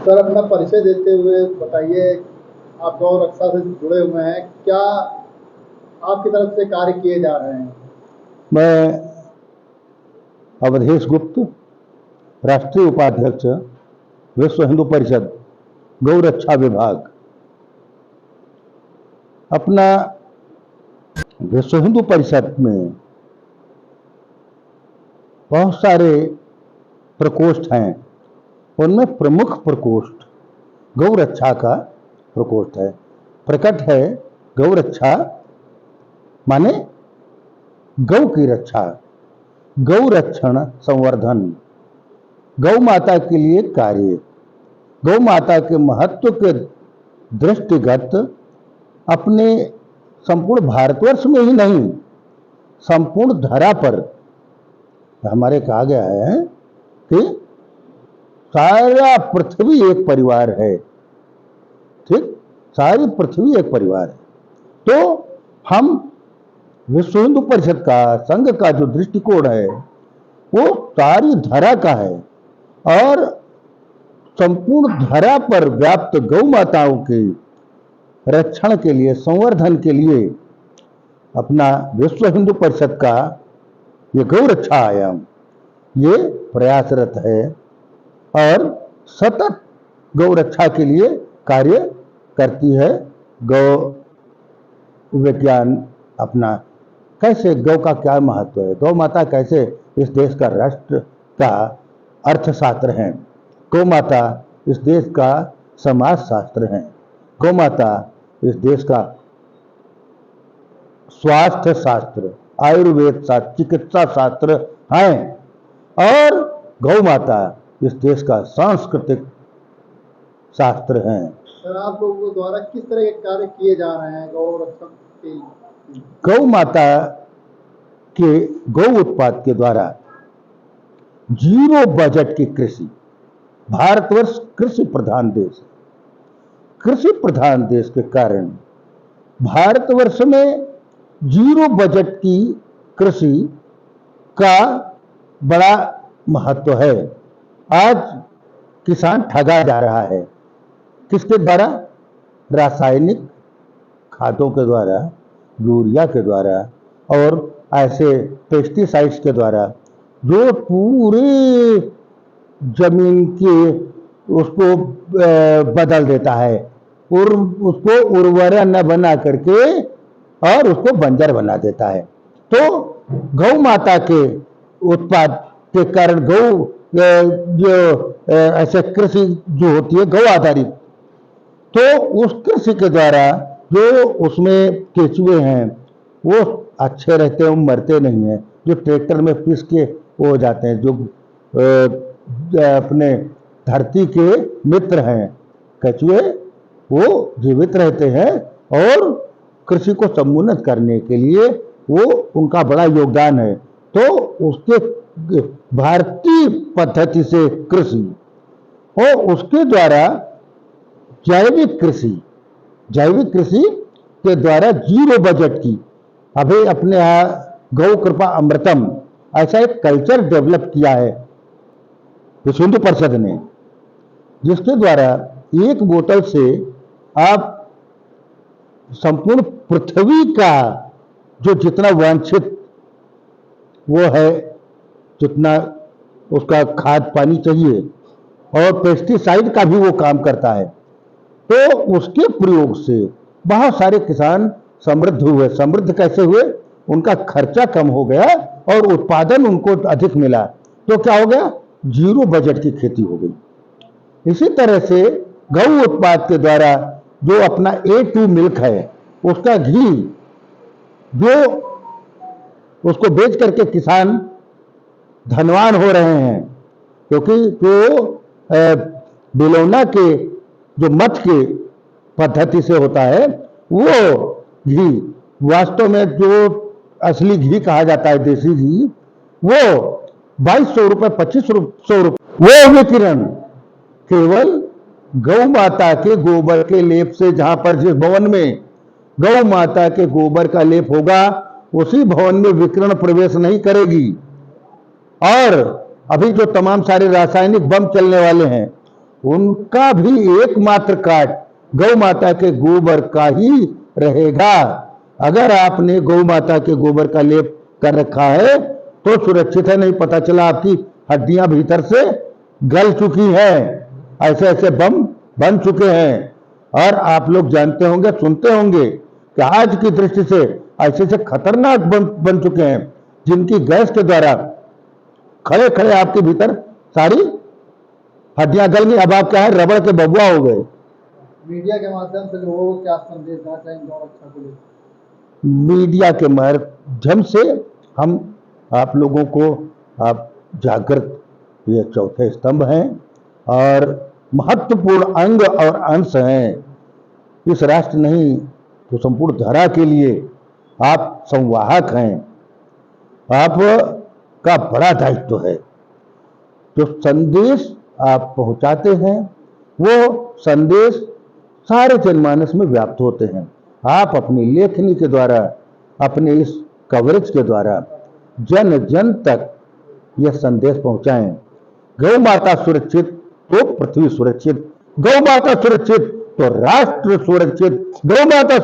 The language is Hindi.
सर, अपना परिचय देते हुए बताइए, आप गौ रक्षा से जुड़े हुए हैं, क्या आपकी तरफ से कार्य किए जा रहे हैं? मैं अवधेश गुप्त, राष्ट्रीय उपाध्यक्ष, विश्व हिंदू परिषद, गौ रक्षा विभाग। अपना विश्व हिंदू परिषद में बहुत सारे प्रकोष्ठ हैं। उनमें प्रमुख प्रकोष्ठ गौ रक्षा का प्रकोष्ठ है। प्रकट है गौ रक्षा माने गौ की रक्षा, गौ रक्षण संवर्धन, गौ माता के लिए कार्य, गौ माता के महत्व के दृष्टिगत अपने संपूर्ण भारतवर्ष में ही नहीं, संपूर्ण धरा पर हमारे कहा गया है कि सारा पृथ्वी एक परिवार है। ठीक, सारी पृथ्वी एक परिवार है। तो हम विश्व हिंदू परिषद का, संघ का जो दृष्टिकोण है वो सारी धरा का है और संपूर्ण धरा पर व्याप्त गौ माताओं के रक्षण के लिए, संवर्धन के लिए अपना विश्व हिंदू परिषद का ये गौ रक्षा आयाम ये प्रयासरत है और सतत गौ रक्षा के लिए कार्य करती है। गौ विज्ञान अपना कैसे, गौ का क्या महत्व है, गौ माता कैसे इस देश का राष्ट्र का अर्थशास्त्र है, गौ माता इस देश का समाज शास्त्र है, गौ माता इस देश का स्वास्थ्य शास्त्र, आयुर्वेद शास्त्र, चिकित्सा शास्त्र है और गौ माता इस देश का सांस्कृतिक शास्त्र है। सर, आप लोगों द्वारा किस तरह के कार्य किए जा रहे हैं गौ रक्षा के? गौ माता के गौ उत्पाद के द्वारा जीरो बजट की कृषि, भारतवर्ष कृषि प्रधान देश है। कृषि प्रधान देश के कारण भारतवर्ष में जीरो बजट की कृषि का बड़ा महत्व है। आज किसान ठगा जा रहा है, किसके द्वारा? रासायनिक खादों के द्वारा, यूरिया के द्वारा और ऐसे पेस्टिसाइड्स के द्वारा, जो पूरे जमीन के उसको बदल देता है और उसको उर्वरा न बना करके और उसको बंजर बना देता है। तो गौ माता के उत्पाद के कारण गौ जो ऐसे कृषि जो होती है गौ आधारित, तो उस कृषि के द्वारा जो उसमें केचुए हैं वो अच्छे रहते हैं, मरते नहीं हैं। जो ट्रैक्टर में पीस के वो हो जाते हैं, जो अपने धरती के मित्र हैं केचुए, वो जीवित रहते हैं और कृषि को समुन्नत करने के लिए वो उनका बड़ा योगदान है। तो उसके भारतीय पद्धति से कृषि और उसके द्वारा जैविक कृषि के द्वारा जीरो बजट की, अभी अपने यहाँ गौ कृपा अमृतम ऐसा एक कल्चर डेवलप किया है विश्व हिंदू परिषद ने, जिसके द्वारा एक बोतल से आप संपूर्ण पृथ्वी का जो जितना वांछित वो है, जितना उसका खाद पानी चाहिए और पेस्टिसाइड का भी वो काम करता है, तो उसके प्रयोग से बहुत सारे किसान समृद्ध हुए। समृद्ध कैसे हुए? उनका खर्चा कम हो गया और उत्पादन उनको अधिक मिला। तो क्या हो गया? जीरो बजट की खेती हो गई। इसी तरह से गौ उत्पाद के द्वारा जो अपना A2 मिल्क है, उसका घी जो उसको बेच करके किसान धनवान हो रहे हैं, क्योंकि जो बिलोना के जो मठ के पद्धति से होता है वो घी, वास्तव में जो असली घी कहा जाता है देसी घी, वो 2200 रुपए, 2500 रुपए वो विकिरण केवल गौ माता के गोबर के लेप से, जहां पर जिस भवन में गौ माता के गोबर का लेप होगा उसी भवन में विकिरण प्रवेश नहीं करेगी। और अभी जो तमाम सारे रासायनिक बम चलने वाले हैं उनका भी एकमात्र कार्ड गौ माता के गोबर का ही रहेगा। अगर आपने गौ माता के गोबर का लेप कर रखा है तो सुरक्षित है, नहीं पता चला आपकी हड्डियां भीतर से गल चुकी हैं, ऐसे ऐसे बम बन चुके हैं। और आप लोग जानते होंगे, सुनते होंगे कि आज की दृष्टि से ऐसे से खतरनाक बन चुके हैं जिनकी गैस के द्वारा खड़े खड़े आपके भीतर सारी हड्डियां गल गई। अब आप क्या है, रबड़ के बबुआ हो गए। मीडिया के माध्यम से लोगों को क्या संदेश देना चाहेंगे गौ रक्षा को लेकर? मीडिया के माध्यम से हम आप लोगों को आप जागृत, ये चौथे स्तंभ हैं और महत्वपूर्ण अंग और अंश हैं इस राष्ट्र नहीं तो संपूर्ण धरा के लिए। आप संवाहक हैं, आप का बड़ा दायित्व है। जो संदेश आप पहुंचाते हैं वो संदेश सारे जनमानस में व्याप्त होते हैं। आप अपनी लेखनी के द्वारा, अपने इस कवरेज के द्वारा जन जन तक यह संदेश पहुंचाएं। गौ माता सुरक्षित तो पृथ्वी सुरक्षित, गौ माता सुरक्षित तो राष्ट्र सुरक्षित, गौ माता